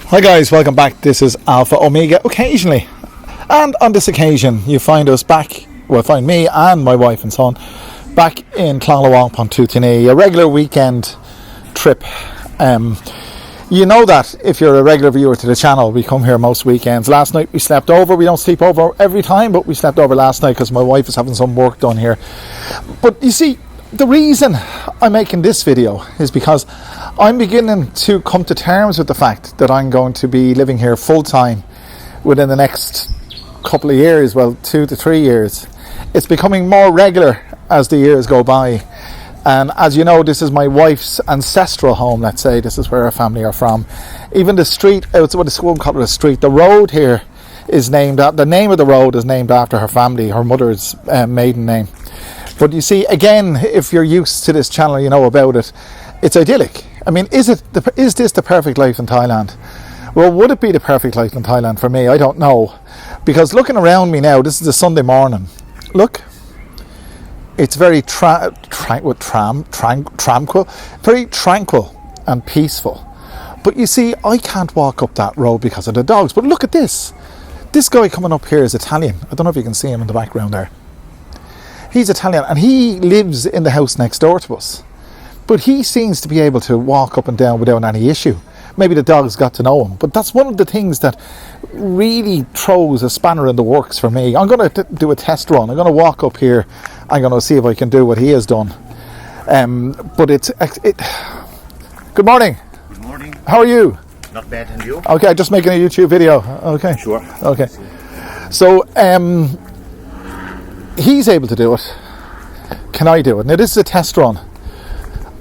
Hi guys, welcome back. This is Alpha Omega occasionally. And on this occasion you find us back, find me and my wife and son back in Clonlawong on Tutini, a regular weekend trip. You know that if you're a regular viewer to the channel, we come here most weekends. Last night we slept over. We don't sleep over every time, but we slept over last night because my wife is having some work done here. But you see, the reason I'm making this video is because I'm beginning to come to terms with the fact that I'm going to be living here full time within the next couple of years, 2 to 3 years. It's becoming more regular as the years go by. And as you know, this is my wife's ancestral home, let's say. This is where her family are from. Even the street, it's what the school called it a street. The road here is named, the name of the road is named after her family, her mother's maiden name. But you see, again, if you're used to this channel, you know about it. It's idyllic. I mean, is this the perfect life in Thailand? Well, would it be the perfect life in Thailand for me? I don't know. Because looking around me now, this is a Sunday morning. Look. It's very tranquil, very tranquil and peaceful. But you see, I can't walk up that road because of the dogs. But look at this. This guy coming up here is Italian. I don't know if you can see him in the background there. He's Italian and he lives in the house next door to us. But he seems to be able to walk up and down without any issue. Maybe the dogs got to know him. But that's one of the things that really throws a spanner in the works for me. I'm going to do a test run. I'm going to walk up here. I'm going to see if I can do what he has done. But Good morning. Good morning. How are you? Not bad, and you? Okay, just making a YouTube video. Okay. Sure. Okay. So, he's able to do it. Can I do it? Now, this is a test run.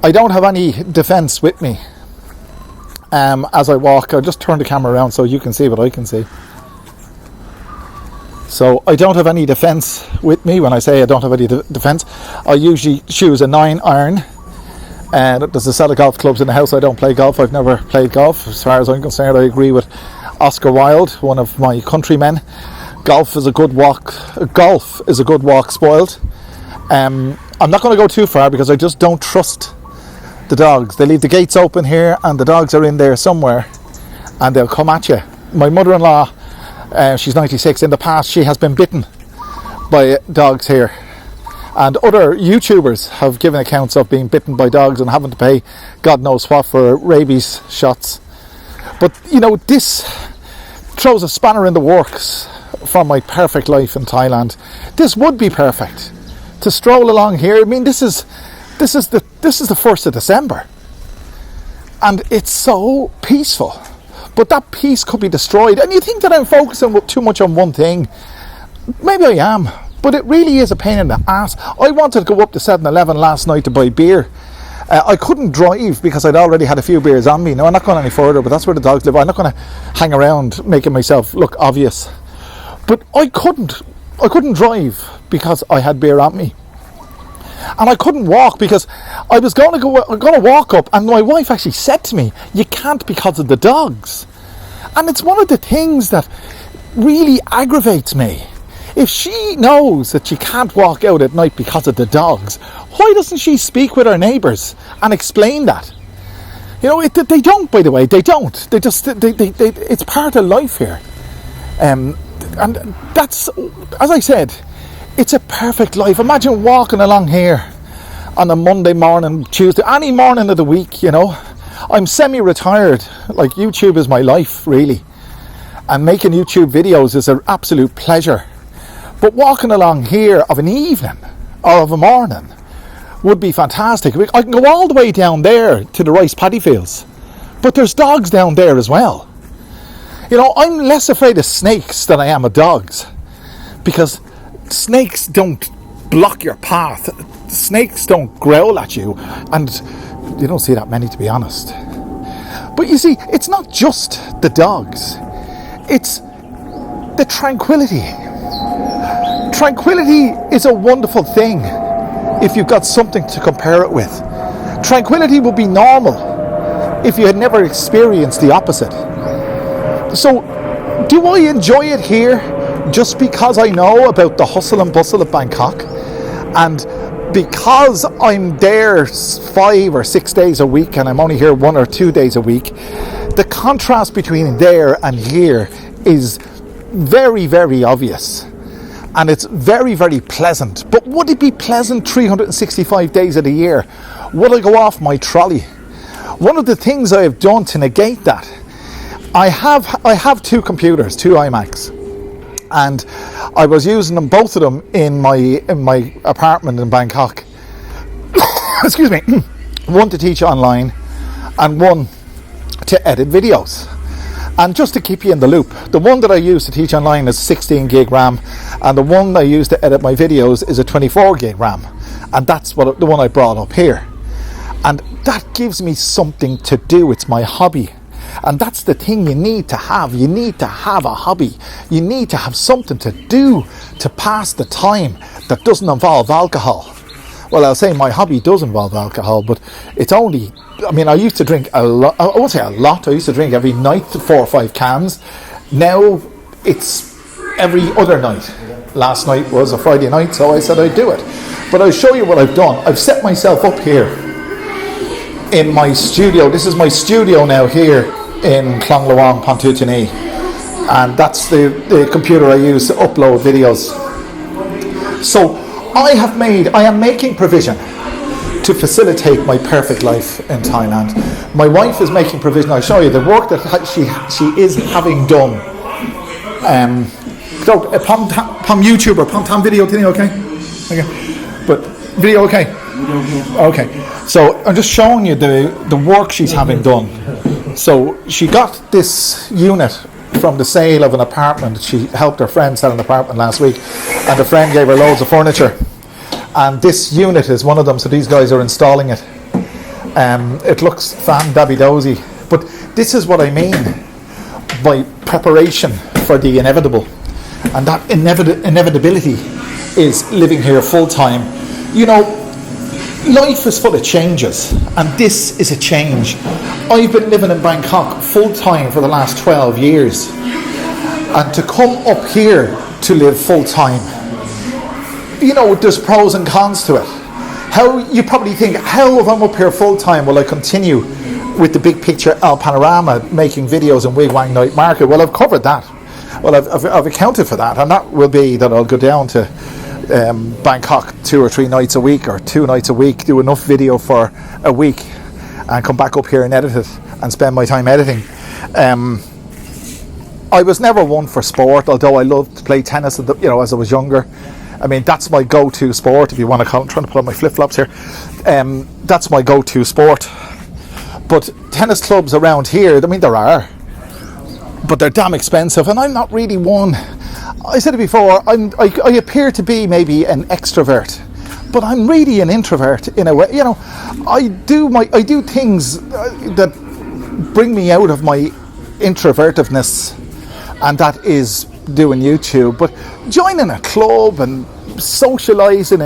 I don't have any defence with me. As I walk, I'll just turn the camera around so you can see what I can see. So I don't have any defence with me. When I say I don't have any defence, I usually choose a 9 iron. And there's a set of golf clubs in the house. I don't play golf. I've never played golf. As far as I'm concerned, I agree with Oscar Wilde, one of my countrymen. Golf is a good walk spoiled. I'm not going to go too far because I just don't trust the dogs. They leave the gates open here and the dogs are in there somewhere and they'll come at you. My mother-in-law, she's 96. In the past, she has been bitten by dogs here. And other YouTubers have given accounts of being bitten by dogs and having to pay God knows what for rabies shots. But, you know, this throws a spanner in the works for my perfect life in Thailand. This would be perfect to stroll along here. I mean, this is the 1st of December and it's so peaceful, but that peace could be destroyed. And you think that I'm focusing too much on one thing. Maybe I am, but it really is a pain in the ass. I wanted to go up to 7-Eleven last night to buy beer. I couldn't drive because I'd already had a few beers on me. Now, I'm not going any further, but that's where the dogs live. I'm not going to hang around making myself look obvious. But I couldn't drive because I had beer on me. And I couldn't walk because I was going to walk up, and my wife actually said to me, "You can't because of the dogs." And it's one of the things that really aggravates me. If she knows that she can't walk out at night because of the dogs, why doesn't she speak with her neighbours and explain that? You know, they don't, by the way, they don't. They it's part of life here. And that's, as I said, it's a perfect life. Imagine walking along here on a Monday morning, Tuesday, any morning of the week, you know. I'm semi-retired. Like, YouTube is my life, really. And making YouTube videos is an absolute pleasure. But walking along here of an evening or of a morning would be fantastic. I can go all the way down there to the rice paddy fields. But there's dogs down there as well. You know, I'm less afraid of snakes than I am of dogs. Because snakes don't block your path. Snakes don't growl at you. And you don't see that many, to be honest. But you see, it's not just the dogs. It's the tranquility. Tranquility is a wonderful thing if you've got something to compare it with. Tranquility would be normal if you had never experienced the opposite. So, do I enjoy it here just because I know about the hustle and bustle of Bangkok and because I'm there 5 or 6 days a week and I'm only here 1 or 2 days a week, the contrast between there and here is very, very obvious. And it's very, very pleasant. But would it be pleasant 365 days of the year? Would I go off my trolley? One of the things I have done to negate that, I have 2 computers, 2 iMacs. And I was using them, both of them, in my apartment in Bangkok. Excuse me. One to teach online and one to edit videos. And just to keep you in the loop, the one that I use to teach online is 16 gig RAM, and the one I use to edit my videos is a 24 gig RAM. And that's the one I brought up here. And that gives me something to do. It's my hobby. And that's the thing you need to have. You need to have a hobby. You need to have something to do to pass the time that doesn't involve alcohol. Well, I'll say my hobby does involve alcohol, but it's only... I mean, I used to drink a lot. I won't say a lot. I used to drink every night 4 or 5 cans. Now it's every other night. Last night was a Friday night, so I said I'd do it. But I'll show you what I've done. I've set myself up here in my studio. This is my studio now here in Clong Lawang, Pontutini, and that's the computer I use to upload videos. So I am making provision to facilitate my perfect life in Thailand. My wife is making provision. I'll show you the work that she is having done. So pom YouTube or pom video today, okay? But video okay? Okay. So I'm just showing you the work she's having done. So she got this unit from the sale of an apartment. She helped her friend sell an apartment last week, and the friend gave her loads of furniture. And this unit is one of them, so these guys are installing it. It looks fan-dabby-dozy, but this is what I mean by preparation for the inevitable. And that inevitability is living here full-time. You know, life is full of changes, and this is a change. I've been living in Bangkok full-time for the last 12 years. And to come up here to live full-time, you know, there's pros and cons to it. How you probably think, how if I'm up here full time will I continue with the big picture Al Panorama, making videos in Wigwang Night Market? Well, I've covered that. Well, I've accounted for that, and that will be that I'll go down to Bangkok 2 or 3 nights a week, or 2 nights a week, do enough video for a week, and come back up here and edit it and spend my time editing. I was never one for sport, although I loved to play tennis, as I was younger. I mean, that's my go-to sport, if you want to call it. I'm trying to put on my flip-flops here. That's my go-to sport. But tennis clubs around here, I mean, there are, but they're damn expensive, and I'm not really one. I said it before, I appear to be maybe an extrovert, but I'm really an introvert in a way. You know, I do things that bring me out of my introvertiveness, and that is doing YouTube. But joining a club and socialising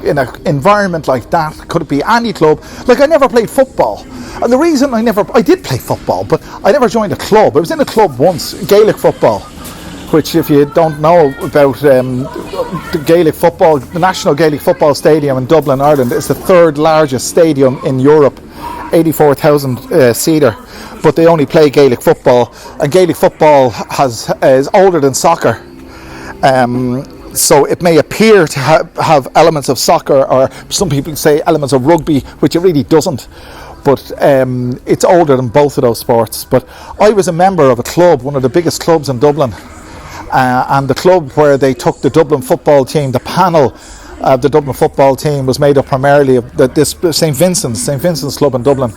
in an environment like that, could it be any club? Like, I never played football, and the reason I did play football, but I never joined a club. I was in a club once, Gaelic football, which, if you don't know about the Gaelic football, the National Gaelic Football Stadium in Dublin, Ireland, is the 3rd largest stadium in Europe, 84,000 seater, but they only play Gaelic football, and Gaelic football is older than soccer. So it may appear to have elements of soccer, or some people say elements of rugby, which it really doesn't. But it's older than both of those sports. But I was a member of a club, one of the biggest clubs in Dublin, and the club where they took the Dublin football team, the panel of the Dublin football team was made up primarily of this St. Vincent's club in Dublin.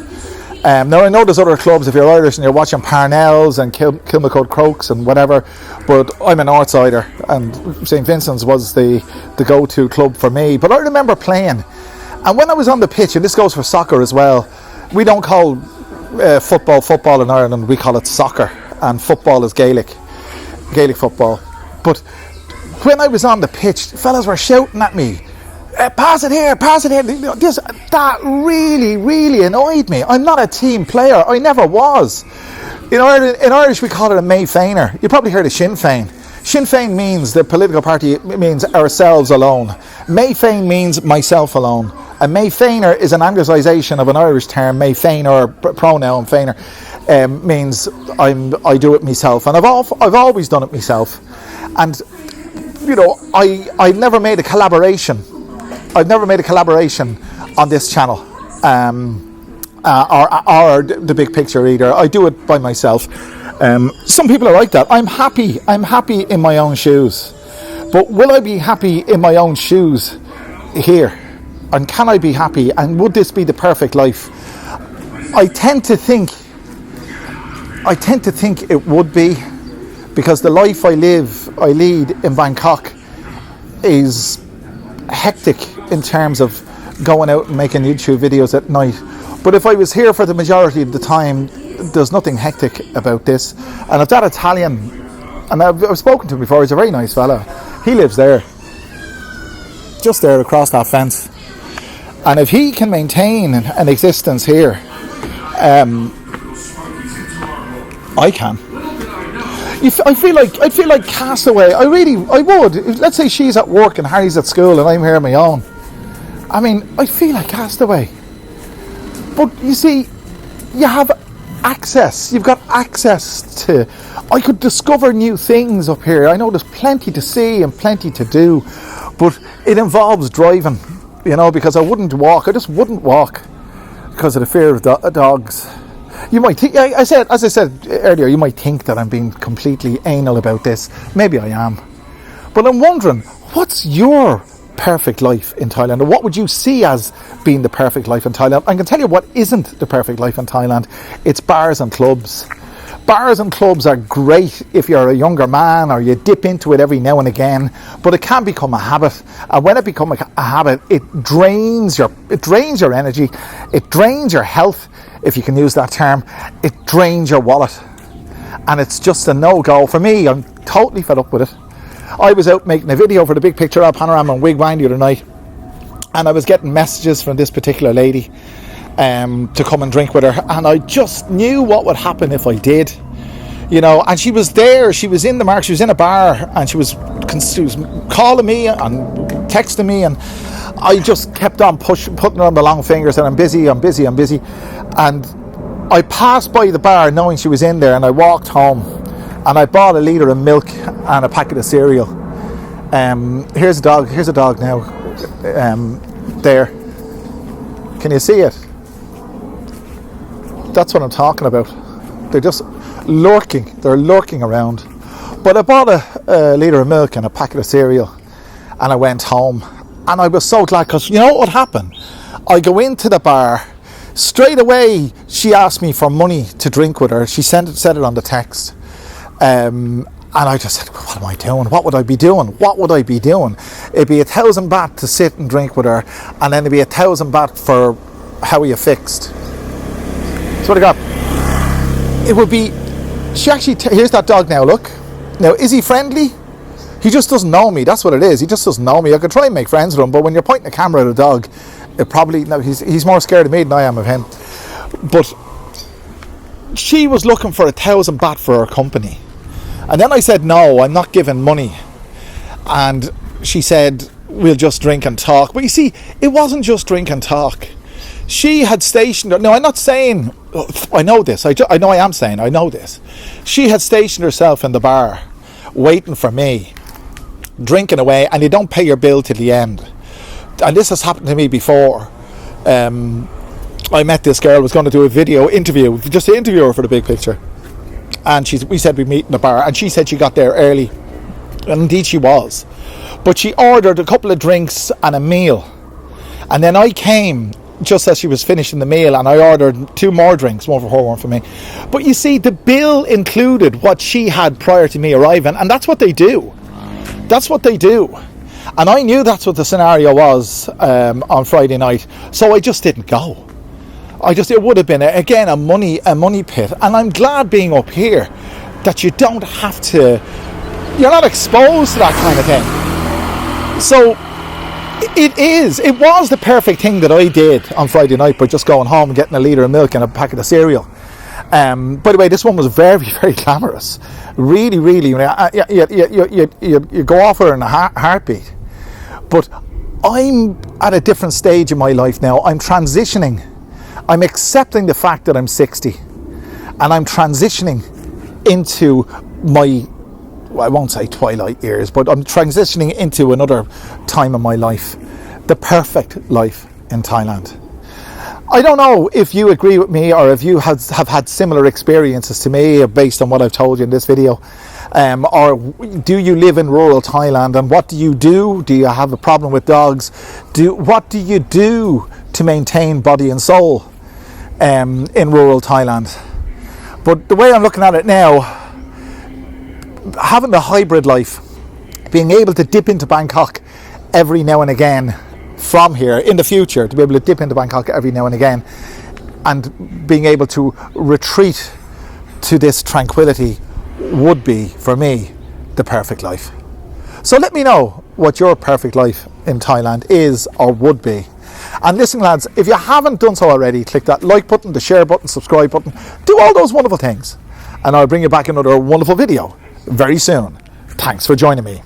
Now, I know there's other clubs, if you're Irish and you're watching Parnell's and Kilmacud Crokes and whatever, but I'm an Northsider, and St. Vincent's was the go-to club for me. But I remember playing, and when I was on the pitch, and this goes for soccer as well, we don't call football in Ireland, we call it soccer, and football is Gaelic football. But when I was on the pitch, fellas were shouting at me, pass it here. That really, really annoyed me. I'm not a team player. I never was. In Irish, we call it a May Feiner. You probably heard of Sinn Féin. Sinn Féin means, the political party means ourselves alone. May Féin means myself alone. And May Féiner is an anglicisation of an Irish term. May Féiner, pronoun Féiner, means I do it myself. And I've always done it myself. And, you know, I never made a collaboration. I've never made a collaboration on this channel. Or the big picture either. I do it by myself. Some people are like that. I'm happy in my own shoes. But will I be happy in my own shoes here? And can I be happy? And would this be the perfect life? I tend to think it would be, because the life I lead in Bangkok is hectic in terms of going out and making YouTube videos at night. But if I was here for the majority of the time, there's nothing hectic about this. And if that Italian, and I've spoken to him before, he's a very nice fella. He lives there, just there across that fence. And if he can maintain an existence here, I can. I'd feel like castaway. I would. Let's say she's at work and Harry's at school and I'm here on my own. I mean, I feel like castaway. But you see, you have access. You've got access to. I could discover new things up here. I know there's plenty to see and plenty to do, but it involves driving. You know, because I wouldn't walk. I just wouldn't walk because of the fear of dogs. You might think, as I said earlier, you might think that I'm being completely anal about this. Maybe I am. But I'm wondering, what's your perfect life in Thailand? Or what would you see as being the perfect life in Thailand? I can tell you what isn't the perfect life in Thailand. It's bars and clubs. Bars and clubs are great if you're a younger man or you dip into it every now and again, but it can become a habit. And when it becomes a habit, it drains your energy, it drains your health, if you can use that term. It drains your wallet, and it's just a no-go for me. I'm totally fed up with it. I was out making a video for the Big Picture of Panorama and Wig Wine the other night, and I was getting messages from this particular lady to come and drink with her, and I just knew what would happen if I did, you know. And she was there, she was in the market, she was in a bar, and she was calling me and texting me, and I just kept on putting her on the long fingers, and I'm busy, and I passed by the bar knowing she was in there, and I walked home and I bought a litre of milk and a packet of cereal. Here's a dog now, there, can you see it? That's what I'm talking about. They're just lurking. They're lurking around. But I bought a litre of milk and a packet of cereal, and I went home. And I was so glad, because you know what would happen? I go into the bar. Straight away, she asked me for money to drink with her. She said it on the text. And I just said, what am I doing? What would I be doing? It'd be 1,000 baht to sit and drink with her, and then it'd be 1,000 baht for how are you fixed. Swear to God. It would be, she actually, here's that dog now, look. Now, is he friendly? He just doesn't know me, that's what it is. He just doesn't know me. I could try and make friends with him, but when you're pointing a camera at a dog, it probably, no, he's more scared of me than I am of him. But she was looking for 1,000 baht for her company. And then I said, no, I'm not giving money. And she said, we'll just drink and talk. But you see, it wasn't just drink and talk. She had stationed her. No, I'm not saying, I know this. I am saying, I know this. She had stationed herself in the bar, waiting for me, drinking away, and you don't pay your bill till the end. And this has happened to me before. I met this girl, was going to do a video interview, just to interview her for the Big Picture. And we said we'd meet in the bar, and she said she got there early. And indeed she was. But she ordered a couple of drinks and a meal. And then I came just as she was finishing the meal, and I ordered 2 more drinks, one for her, one for me. But you see, the bill included what she had prior to me arriving, and that's what they do. And I knew that's what the scenario was on Friday night, so I just didn't go. It would have been again a money pit. And I'm glad being up here that you don't have to, you're not exposed to that kind of thing. So it was the perfect thing that I did on Friday night by just going home and getting a litre of milk and a packet of cereal. By the way, this one was very, very glamorous. Really, really, you go off her in a heartbeat. But I'm at a different stage in my life now. I'm transitioning. I'm accepting the fact that I'm 60. And I'm transitioning into my, well, I won't say twilight years, but I'm transitioning into another time of my life. The perfect life in Thailand. I don't know if you agree with me or if you have had similar experiences to me based on what I've told you in this video. Or do you live in rural Thailand, and what do you do? Do you have a problem with dogs? What do you do to maintain body and soul in rural Thailand? But the way I'm looking at it now, having the hybrid life, being able to dip into Bangkok every now and again from here in the future, to be able to dip into Bangkok every now and again, and being able to retreat to this tranquility would be, for me, the perfect life. So let me know what your perfect life in Thailand is or would be. And listen, lads, if you haven't done so already, click that like button, the share button, subscribe button, do all those wonderful things, and I'll bring you back another wonderful video very soon. Thanks for joining me.